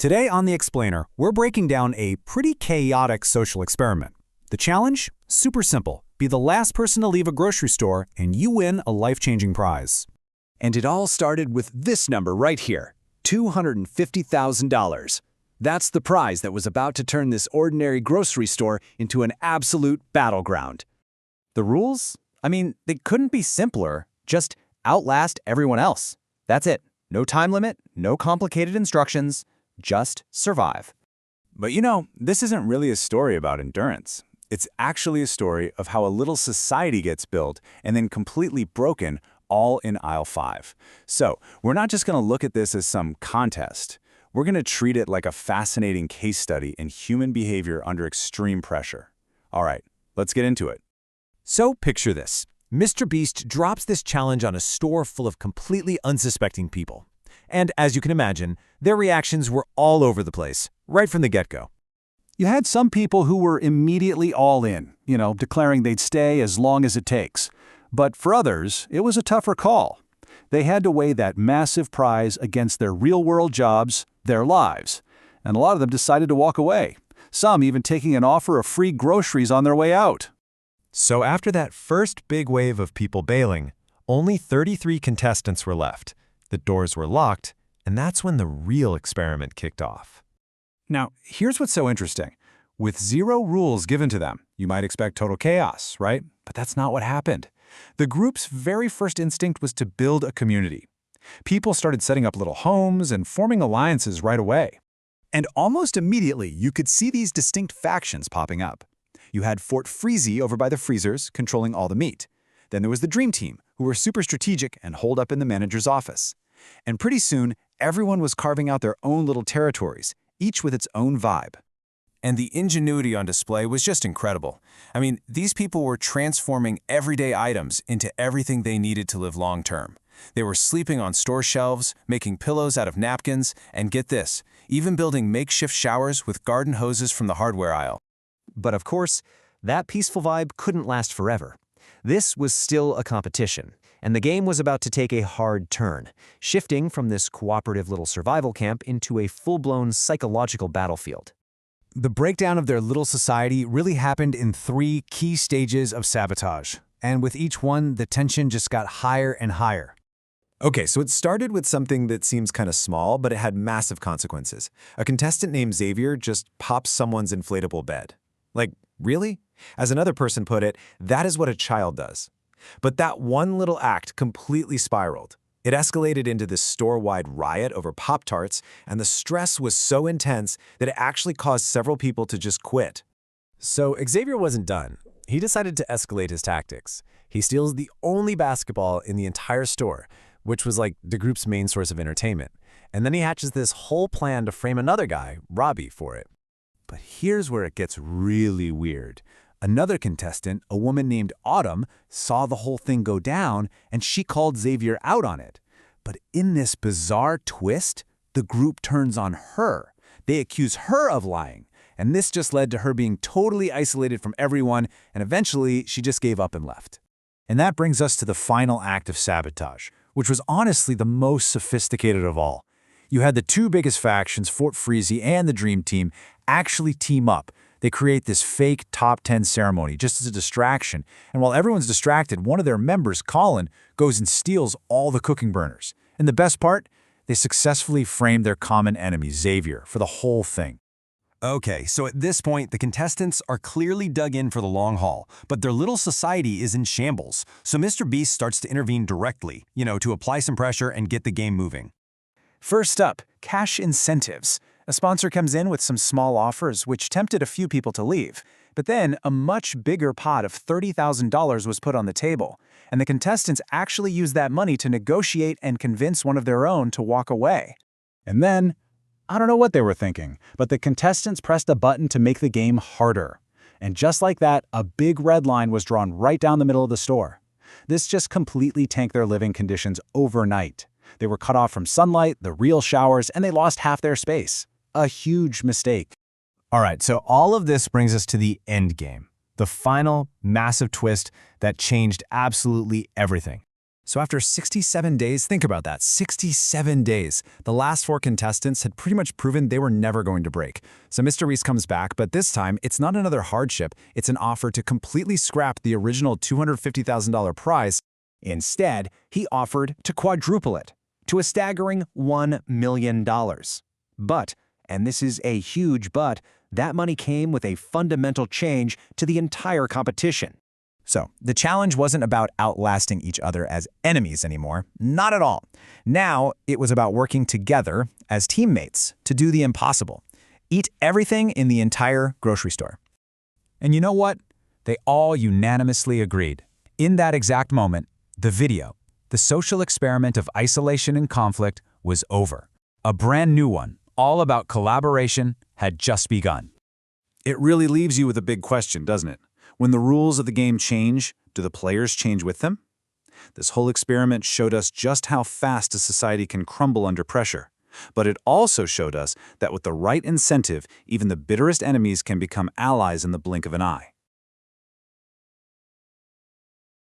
Today on The Explainer, we're breaking down a pretty chaotic social experiment. The challenge? Super simple. Be the last person to leave a grocery store and you win a life-changing prize. And it all started with this number right here, $250,000. That's the prize that was about to turn this ordinary grocery store into an absolute battleground. The rules? I mean, they couldn't be simpler. Just outlast everyone else. That's it. No time limit, no complicated instructions, just survive. But you know, this isn't really a story about endurance. It's actually a story of how a little society gets built and then completely broken, all in aisle 5. So, we're not just going to look at this as some contest. We're going to treat it like a fascinating case study in human behavior under extreme pressure. All right, let's get into it. So picture this. Mr. Beast drops this challenge on a store full of completely unsuspecting people. And as you can imagine, their reactions were all over the place, right from the get-go. You had some people who were immediately all in, declaring they'd stay as long as it takes. But for others, it was a tougher call. They had to weigh that massive prize against their real-world jobs, their lives. And a lot of them decided to walk away, some even taking an offer of free groceries on their way out. So after that first big wave of people bailing, only 33 contestants were left. The doors were locked, and that's when the real experiment kicked off. Now, here's what's so interesting. With zero rules given to them, you might expect total chaos, right? But that's not what happened. The group's very first instinct was to build a community. People started setting up little homes and forming alliances right away. And almost immediately, you could see these distinct factions popping up. You had Fort Freezy over by the freezers, controlling all the meat. Then there was the Dream Team, who were super strategic and holed up in the manager's office. And pretty soon, everyone was carving out their own little territories, each with its own vibe. And the ingenuity on display was just incredible. I mean, these people were transforming everyday items into everything they needed to live long-term. They were sleeping on store shelves, making pillows out of napkins, and get this, even building makeshift showers with garden hoses from the hardware aisle. But of course, that peaceful vibe couldn't last forever. This was still a competition, and the game was about to take a hard turn, shifting from this cooperative little survival camp into a full-blown psychological battlefield. The breakdown of their little society really happened in 3 key stages of sabotage. And with each one, the tension just got higher and higher. Okay, so it started with something that seems kind of small, but it had massive consequences. A contestant named Xavier just pops someone's inflatable bed. Like, really? As another person put it, that is what a child does. But that one little act completely spiraled. It escalated into this store-wide riot over Pop-Tarts, and the stress was so intense that it actually caused several people to just quit. So Xavier wasn't done. He decided to escalate his tactics. He steals the only basketball in the entire store, which was like the group's main source of entertainment. And then he hatches this whole plan to frame another guy, Robbie, for it. But here's where it gets really weird. Another contestant, a woman named Autumn, saw the whole thing go down, and she called Xavier out on it. But in this bizarre twist, the group turns on her. They accuse her of lying, and this just led to her being totally isolated from everyone, and eventually she just gave up and left. And that brings us to the final act of sabotage, which was honestly the most sophisticated of all. You had the 2 biggest factions, Fort Freezy and the Dream Team, actually team up. They create this fake top 10 ceremony just as a distraction, and while everyone's distracted, one of their members, Colin, goes and steals all the cooking burners. And the best part? They successfully framed their common enemy, Xavier, for the whole thing. Okay, so at this point, the contestants are clearly dug in for the long haul, but their little society is in shambles. So Mr. Beast starts to intervene directly, to apply some pressure and get the game moving. First up, cash incentives. A sponsor comes in with some small offers, which tempted a few people to leave. But then, a much bigger pot of $30,000 was put on the table, and the contestants actually used that money to negotiate and convince one of their own to walk away. And then, I don't know what they were thinking, but the contestants pressed a button to make the game harder. And just like that, a big red line was drawn right down the middle of the store. This just completely tanked their living conditions overnight. They were cut off from sunlight, the real showers, and they lost half their space. A huge mistake. All right, so all of this brings us to the end game, the final massive twist that changed absolutely everything. So after 67 days, think about that, 67 days, the last 4 contestants had pretty much proven they were never going to break. So Mr. Reese comes back, but this time it's not another hardship, it's an offer to completely scrap the original $250,000 prize. Instead, he offered to quadruple it, to a staggering $1 million. But, and this is a huge but, that money came with a fundamental change to the entire competition. So, the challenge wasn't about outlasting each other as enemies anymore. Not at all. Now, it was about working together as teammates to do the impossible. Eat everything in the entire grocery store. And you know what? They all unanimously agreed. In that exact moment, the vedio, the social experiment of isolation and conflict, was over. A brand new one, all about collaboration, had just begun. It really leaves you with a big question, doesn't it? When the rules of the game change, do the players change with them? This whole experiment showed us just how fast a society can crumble under pressure. But it also showed us that with the right incentive, even the bitterest enemies can become allies in the blink of an eye.